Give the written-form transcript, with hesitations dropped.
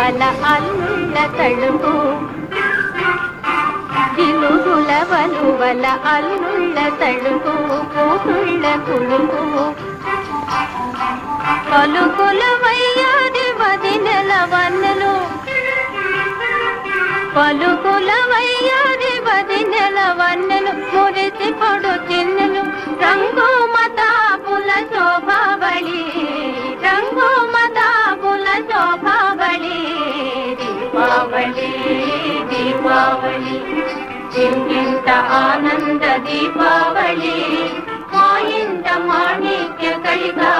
వలువల అల్లుళ్ళ తడుపు జిలుగుల వలువల అల్లుళ్ళ తడుపు కూతుళ్ళ కులుపు పలుకుల వయ్యాది వదినెల వన్నెలు పలుకుల వయ్యాది వదినెల వన్నెలు మురిసి పొడు చిన్నెలు రంగు మతాపుల శోభావళి రంగు మతాపుల శోభావళి దీపావళి దీపావళి ఇంత ఆనంద దీపావళి మా ఇంట మాణిక్య కళిగా